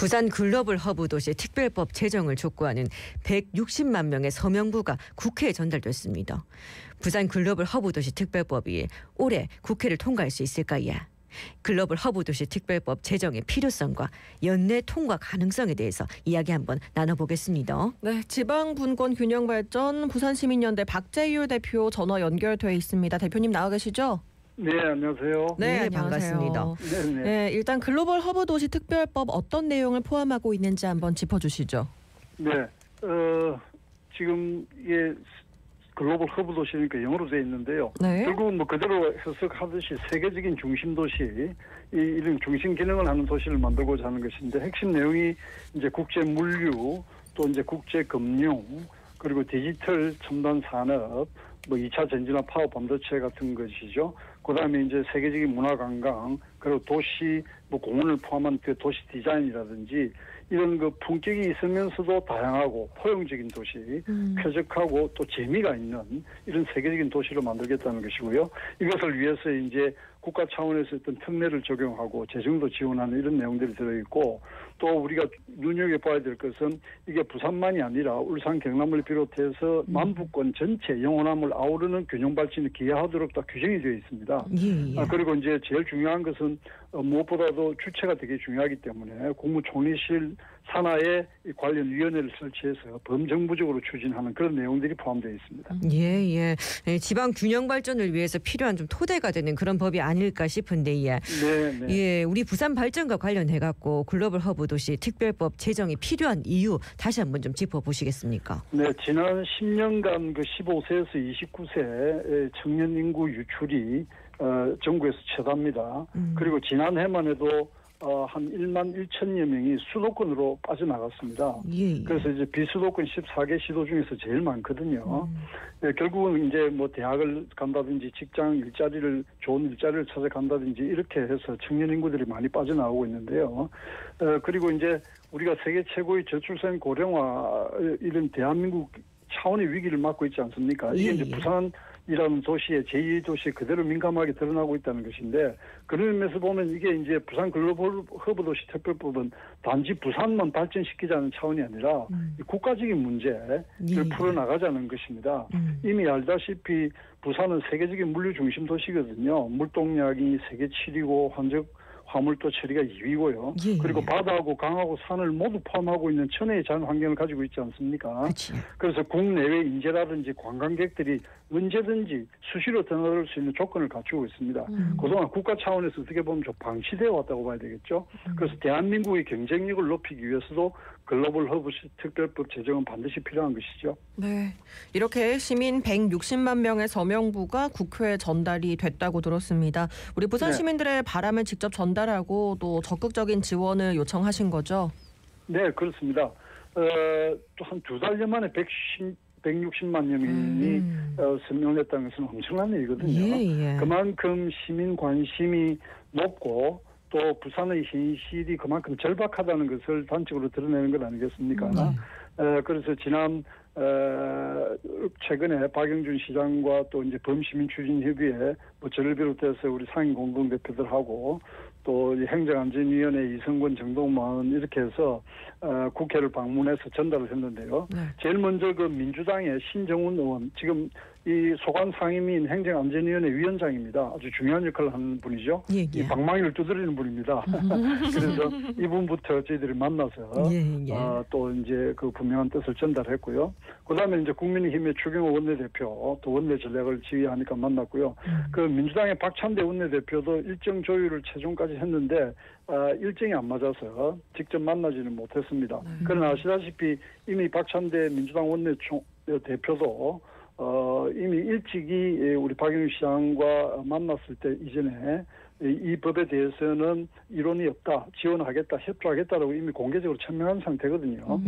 부산 글로벌 허브 도시 특별법 제정을 촉구하는 160만 명의 서명부가 국회에 전달됐습니다. 부산 글로벌 허브 도시 특별법이 올해 국회를 통과할 수 있을까요? 글로벌 허브 도시 특별법 제정의 필요성과 연내 통과 가능성에 대해서 이야기 한번 나눠보겠습니다. 네, 지방분권 균형 발전 부산시민연대 박재율 대표 전화 연결돼 있습니다. 대표님 나와 계시죠? 네, 안녕하세요. 네, 반갑습니다. 네, 일단 글로벌 허브 도시 특별법 어떤 내용을 포함하고 있는지 한번 짚어주시죠. 네, 지금 이게 글로벌 허브 도시니까 영어로 되어 있는데요. 네. 결국은 뭐 그대로 해석하듯이 세계적인 중심 도시, 이런 중심 기능을 하는 도시를 만들고자 하는 것인데 핵심 내용이 이제 국제 물류, 또 이제 국제 금융, 그리고 디지털 첨단 산업, 뭐 2차 전지나 파워 반도체 같은 것이죠. 그다음에 이제 세계적인 문화 관광, 그리고 도시 뭐 공원을 포함한 그 도시 디자인이라든지 이런 그 품격이 있으면서도 다양하고 포용적인 도시, 쾌적하고 또 재미가 있는 이런 세계적인 도시를 만들겠다는 것이고요. 이것을 위해서 이제 국가 차원에서 어떤 특례를 적용하고 재정도 지원하는 이런 내용들이 들어있고, 또 우리가 눈여겨봐야 될 것은 이게 부산만이 아니라 울산, 경남을 비롯해서 남부권 전체 영호남을 아우르는 균형 발전에 기여하도록 다 규정이 되어 있습니다. 예. 그리고 이제 제일 중요한 것은 무엇보다도 주체가 되게 중요하기 때문에 국무총리실 산하에 관련 위원회를 설치해서 범정부적으로 추진하는 그런 내용들이 포함되어 있습니다. 예. 지방 균형 발전을 위해서 필요한 좀 토대가 되는 그런 법이 아닐까 싶은데, 예, 우리 부산 발전과 관련해 갖고 글로벌 허브 도시 특별법 제정이 필요한 이유 다시 한번 좀 짚어보시겠습니까? 네, 지난 10년간 그 15세에서 29세 청년 인구 유출이 전국에서 최다입니다. 그리고 지난해만 해도 한 1만 1천여 명이 수도권으로 빠져나갔습니다. 예. 그래서 이제 비수도권 14개 시도 중에서 제일 많거든요. 네, 결국은 이제 뭐 대학을 간다든지 직장 좋은 일자리를 찾아간다든지 이렇게 해서 청년 인구들이 많이 빠져나오고 있는데요. 그리고 이제 우리가 세계 최고의 저출생 고령화 이런 대한민국 차원의 위기를 맞고 있지 않습니까? 이게 이제 부산이라는 도시의 제2도시에 그대로 민감하게 드러나고 있다는 것인데, 그런 의미에서 보면 이게 이제 부산 글로벌 허브 도시 특별법은 단지 부산만 발전시키자는 차원이 아니라 국가적인 문제를 풀어나가자는 것입니다. 이미 알다시피 부산은 세계적인 물류 중심 도시거든요. 물동량이 세계 7위고 화물도 처리가 2위고요. 그리고 바다하고 강하고 산을 모두 포함하고 있는 천혜의 자연 환경을 가지고 있지 않습니까? 그래서 국내외 인재라든지 관광객들이 언제든지 수시로 드나들 수 있는 조건을 갖추고 있습니다. 그동안 국가 차원에서 어떻게 보면 좀 방치되어 왔다고 봐야 되겠죠. 그래서 대한민국의 경쟁력을 높이기 위해서도 글로벌 허브 특별법 제정은 반드시 필요한 것이죠. 네, 이렇게 시민 160만 명의 서명부가 국회에 전달이 됐다고 들었습니다. 우리 부산 시민들의 바람을 직접 전달하고 또 적극적인 지원을 요청하신 거죠? 네, 그렇습니다. 또 한 2달여 만에 160만 명이 서명했다는 것은 엄청난 일이거든요. 그만큼 시민 관심이 높고 또 부산의 현실이 그만큼 절박하다는 것을 단적으로 드러내는 것 아니겠습니까? 그래서 최근에 박영준 시장과 또 이제 범시민추진협의회 저를 비롯해서 우리 상임 공동대표들하고 또 행정안전위원회 이성권, 정동만 이렇게 해서 국회를 방문해서 전달을 했는데요. 제일 먼저 그 민주당의 신정훈 의원, 지금 이 소관 상임위인 행정안전위원회 위원장입니다. 아주 중요한 역할을 하는 분이죠. 이 방망이를 두드리는 분입니다. 그래서 이분부터 저희들이 만나서 또 이제 그 분명한 뜻을 전달했고요. 그다음에 이제 국민의힘의 추경호 원내대표 또 원내 전략을 지휘하니까 만났고요. 그 민주당의 박찬대 원내대표도 일정 조율을 최종까지 했는데 일정이 안 맞아서 직접 만나지는 못했습니다. 그러나 아시다시피 이미 박찬대 민주당 원내대표도 이미 일찍이 우리 박영준 시장과 만났을 때 이전에 이 법에 대해서는 이론이 없다, 지원하겠다, 협조하겠다라고 이미 공개적으로 천명한 상태거든요.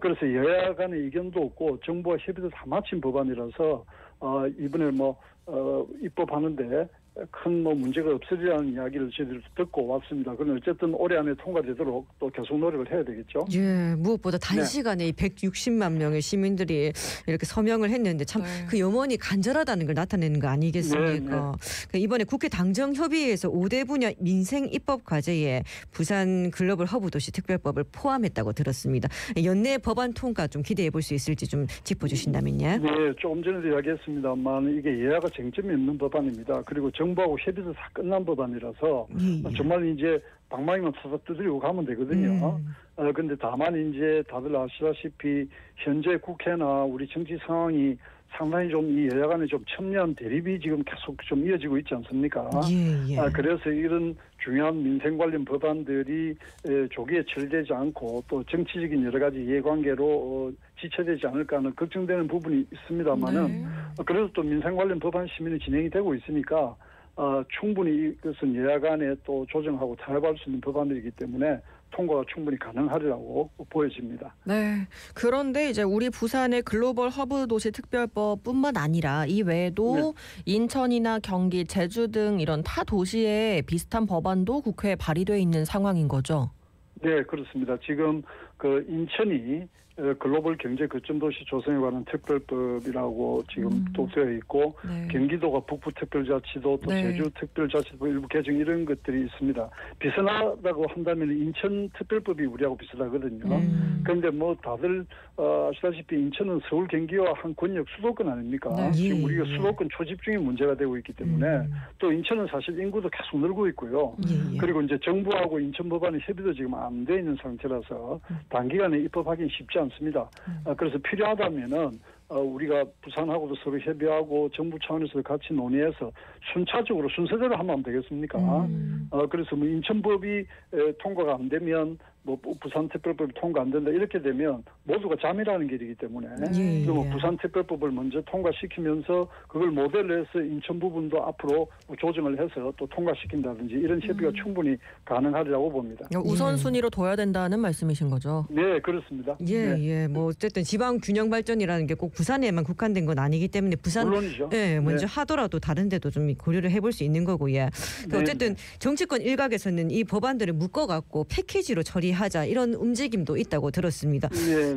그래서 여야 간의 의견도 없고 정부와 협의도 다 마친 법안이라서 이번에 입법하는데 큰 뭐 문제가 없으리라는 이야기를 저희들 듣고 왔습니다. 그럼 어쨌든 올해 안에 통과되도록 또 계속 노력을 해야 되겠죠. 예, 무엇보다 단시간에 이 160만 명의 시민들이 이렇게 서명을 했는데 참 그 염원이 간절하다는 걸 나타내는 거 아니겠습니까? 그러니까 이번에 국회 당정협의회에서 5대 분야 민생 입법 과제에 부산 글로벌 허브 도시 특별법을 포함했다고 들었습니다. 연내 법안 통과 좀 기대해 볼 수 있을지 좀 짚어주신다면요. 네, 조금 전에도 이야기했습니다만 이게 여야가 쟁점이 없는 법안입니다. 그리고 정부하고 협의도 다 끝난 법안이라서 정말 이제 방망이만 찾아 두드리고 가면 되거든요. 그런데 다만 이제 다들 아시다시피 현재 국회나 우리 정치 상황이 상당히 좀 이 여야 간에 좀 첨예한 대립이 지금 계속 좀 이어지고 있지 않습니까? 그래서 이런 중요한 민생 관련 법안들이 조기에 처리되지 않고 또 정치적인 여러 가지 이해관계로 지체되지 않을까 하는 걱정되는 부분이 있습니다만은 그래도 또 민생 관련 법안 심의는 진행이 되고 있으니까 충분히 이것은 여야 간에 또 조정하고 타협할 수 있는 법안들이기 때문에 통과가 충분히 가능하리라고 보여집니다. 네. 그런데 이제 우리 부산의 글로벌 허브 도시 특별법뿐만 아니라 이 외에도 인천이나 경기, 제주 등 이런 타 도시에 비슷한 법안도 국회에 발의돼 있는 상황인 거죠. 네, 그렇습니다. 지금 그 인천이 글로벌 경제 거점 도시 조성에 관한 특별법이라고 지금 또 되어 있고 경기도가 북부 특별자치도 또 제주 특별자치도 일부 개정 이런 것들이 있습니다. 비슷하다고 한다면 인천 특별법이 우리하고 비슷하거든요. 그런데 뭐 다들 아시다시피 인천은 서울 경기와 한 권역 수도권 아닙니까? 지금 우리가 수도권 초집중의 문제가 되고 있기 때문에 또 인천은 사실 인구도 계속 늘고 있고요. 그리고 이제 정부하고 인천 법안의 협의도 지금 안 돼 있는 상태라서 단기간에 입법하기는 쉽지 않습니다. 그래서 필요하다면은 우리가 부산하고도 서로 협의하고 정부 차원에서 같이 논의해서 순차적으로 순서대로 하면 되겠습니까? 그래서 뭐 인천법이 통과가 안 되면 뭐 부산 특별법이 통과 안 된다 이렇게 되면 모두가 잠이라는 길이기 때문에 뭐 부산 특별법을 먼저 통과시키면서 그걸 모델로 해서 인천 부분도 앞으로 조정을 해서 또 통과시킨다든지 이런 협의가 충분히 가능하리라고 봅니다. 우선순위로 둬야 된다는 말씀이신 거죠? 네, 그렇습니다. 뭐 어쨌든 지방 균형 발전이라는 게 꼭 부산에만 국한된 건 아니기 때문에 부산 물론이죠. 먼저 하더라도 다른 데도 좀 고려를 해볼 수 있는 거고 어쨌든 정치권 일각에서는 이 법안들을 묶어갖고 패키지로 처리하자 이런 움직임도 있다고 들었습니다.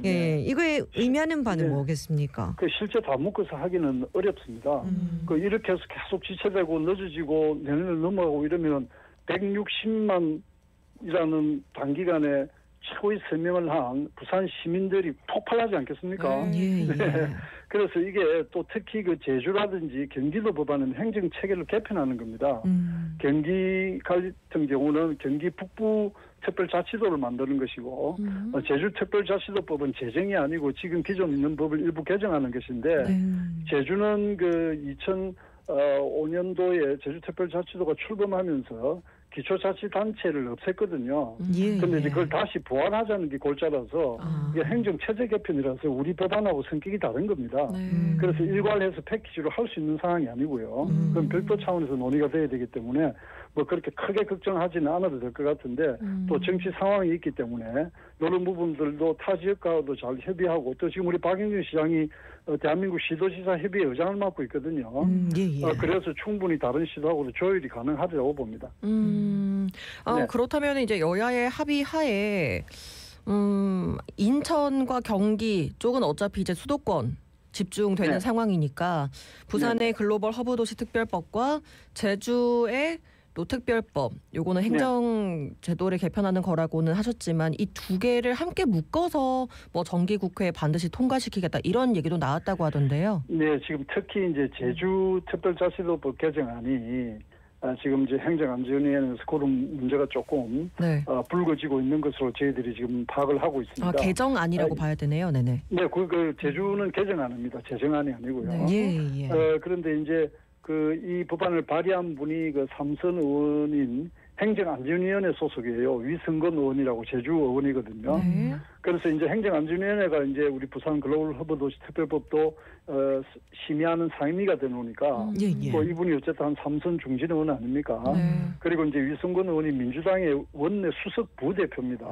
이거에 의미하는 바는 뭐겠습니까? 그 실제 다 묶어서 하기는 어렵습니다. 그 이렇게 해서 계속 지체되고 늦어지고 내년을 넘어가고 이러면 160만이라는 단기간에 최고의 서명을 한 부산 시민들이 폭발하지 않겠습니까? 그래서 이게 또 특히 그 제주라든지 경기도 법안은 행정 체계를 개편하는 겁니다. 경기 같은 경우는 경기 북부 특별자치도를 만드는 것이고 제주 특별자치도법은 제정이 아니고 지금 기존 있는 법을 일부 개정하는 것인데 제주는 그 2005년도에 제주 특별자치도가 출범하면서 기초자치단체를 없앴거든요. 그런데 이제 그걸 다시 부활하자는 게 골자라서 이게 행정체제 개편이라서 우리 법안하고 성격이 다른 겁니다. 그래서 일괄해서 패키지로 할 수 있는 상황이 아니고요. 그럼 별도 차원에서 논의가 돼야 되기 때문에 뭐 그렇게 크게 걱정하지는 않아도 될 것 같은데 또 정치 상황이 있기 때문에 이런 부분들도 타 지역과도 잘 협의하고 또 지금 우리 박영준 시장이 대한민국 시도지사 협의회 의장을 맡고 있거든요. 그래서 충분히 다른 시도하고도 조율이 가능하리라고 봅니다. 그렇다면 이제 여야의 합의하에 인천과 경기 쪽은 어차피 이제 수도권 집중되는 상황이니까 부산의 글로벌 허브 도시 특별법과 제주의 노특별법, 요거는 행정 제도를 개편하는 거라고는 하셨지만 이 두 개를 함께 묶어서 뭐 정기국회에 반드시 통과시키겠다 이런 얘기도 나왔다고 하던데요. 네, 지금 특히 이제 제주 특별자치도법 개정안이 지금 이제 행정안전위원회에서 그런 문제가 조금 불거지고 있는 것으로 저희들이 지금 파악을 하고 있습니다. 개정안이라고 봐야 되네요, 네네. 네, 그 제주는 개정안입니다. 제정안이 아니고요. 그런데 이제 이 법안을 발의한 분이 그 삼선 의원인 행정안전위원회 소속이에요. 위성건 의원이라고 제주 의원이거든요. 그래서 이제 행정안전위원회가 이제 우리 부산 글로벌 허브 도시 특별법도 심의하는 상임위가 되노니까 뭐 이분이 어쨌든 한 삼선 중진 의원 아닙니까? 그리고 이제 위성건 의원이 민주당의 원내 수석 부대표입니다.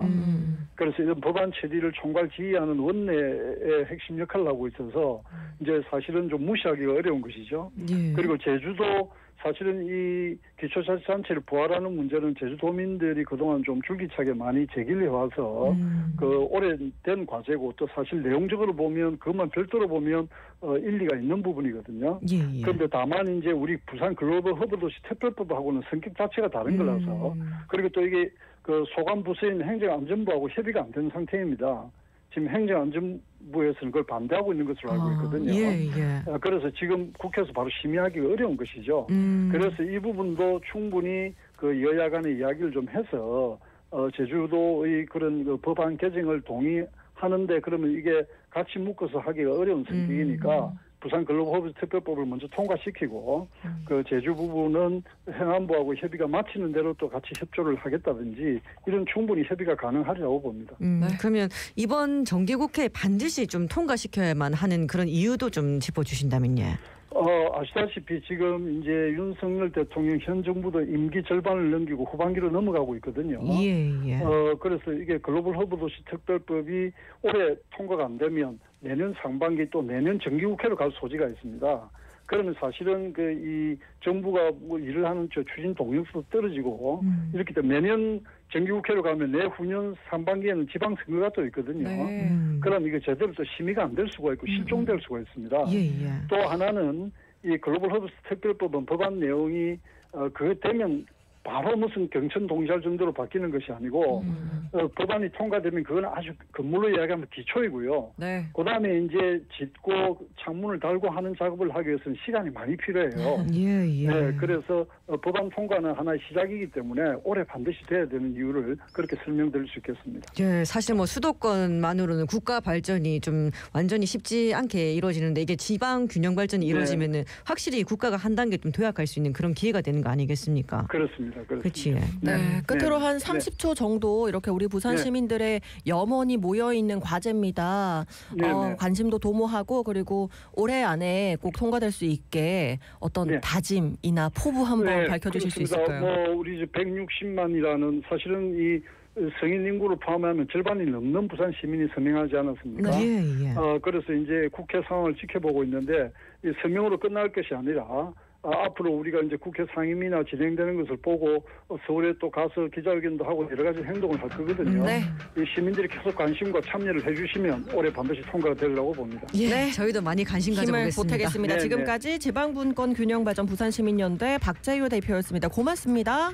그래서 이런 법안 처리를 총괄 지휘하는 원내의 핵심 역할을 하고 있어서 이제 사실은 좀 무시하기가 어려운 것이죠. 그리고 제주도 사실은 이 기초자치단체를 부활하는 문제는 제주도민들이 그동안 좀 줄기차게 많이 제기를 해와서 그 오래된 과제고 또 사실 내용적으로 보면 그것만 별도로 보면 일리가 있는 부분이거든요. 예. 그런데 다만 이제 우리 부산 글로벌 허브도시 특별법하고는 성격 자체가 다른 거라서 그리고 또 이게 그 소관 부서인 행정안전부하고 협의가 안 된 상태입니다. 지금 행정안전부에서는 그걸 반대하고 있는 것으로 알고 있거든요. 예. 그래서 지금 국회에서 바로 심의하기가 어려운 것이죠. 그래서 이 부분도 충분히 그 여야 간의 이야기를 좀 해서 제주도의 그런 그 법안 개정을 동의하는데 그러면 이게 같이 묶어서 하기가 어려운 성격이니까 부산 글로벌 허브 특별법을 먼저 통과시키고 그 제주 부분은 행안부하고 협의가 마치는 대로 또 같이 협조를 하겠다든지 이런 충분히 협의가 가능하리라고 봅니다. 그러면 이번 정기국회에 반드시 좀 통과시켜야만 하는 그런 이유도 좀 짚어주신다면요. 아시다시피 지금 이제 윤석열 대통령 현 정부도 임기 절반을 넘기고 후반기로 넘어가고 있거든요. 예. 그래서 이게 글로벌 허브 도시 특별법이 올해 통과가 안 되면 내년 상반기 또 내년 정기국회로 갈 소지가 있습니다. 그러면 사실은 그 이 정부가 뭐 일을 하는 추진 동력도 떨어지고 이렇기 때문에 내년 정기국회로 가면 내후년 상반기에는 지방선거가 또 있거든요. 그럼 이게 제대로 또 심의가 안 될 수가 있고 실종될 수가 있습니다. 예. 또 하나는 이 글로벌 허브 특별법은 법안 내용이 그게 되면 바로 무슨 경천 동시할 정도로 바뀌는 것이 아니고 법안이 통과되면 그건 아주 건물로 이야기하면 기초이고요. 네. 그다음에 이제 짓고 창문을 달고 하는 작업을 하기 위해서는 시간이 많이 필요해요. 예. 네, 그래서 법안 통과는 하나의 시작이기 때문에 올해 반드시 돼야 되는 이유를 그렇게 설명드릴 수 있겠습니다. 예, 사실 뭐 수도권만으로는 국가 발전이 좀 완전히 쉽지 않게 이루어지는데 이게 지방 균형 발전이 이루어지면은 확실히 국가가 한 단계 좀 도약할 수 있는 그런 기회가 되는 거 아니겠습니까? 그렇습니다. 그렇지. 네, 끝으로 한 30초 정도 이렇게 우리 부산 시민들의 염원이 모여 있는 과제입니다. 관심도 도모하고 그리고 올해 안에 꼭 통과될 수 있게 어떤 다짐이나 포부 한번 밝혀주실 수 있을까요? 뭐 우리 160만이라는 사실은 이 성인 인구를 포함하면 절반이 넘는 부산 시민이 서명하지 않았습니까? 그래서 이제 국회 상황을 지켜보고 있는데 이 서명으로 끝날 것이 아니라 앞으로 우리가 이제 국회 상임위나 진행되는 것을 보고 서울에 또 가서 기자회견도 하고 여러 가지 행동을 할 거거든요. 이 시민들이 계속 관심과 참여를 해주시면 올해 반드시 통과가 되리라고 봅니다. 네, 저희도 많이 관심 가져보겠습니다. 힘을 보태겠습니다. 지금까지 지방분권 균형발전 부산시민연대 박재효 대표였습니다. 고맙습니다.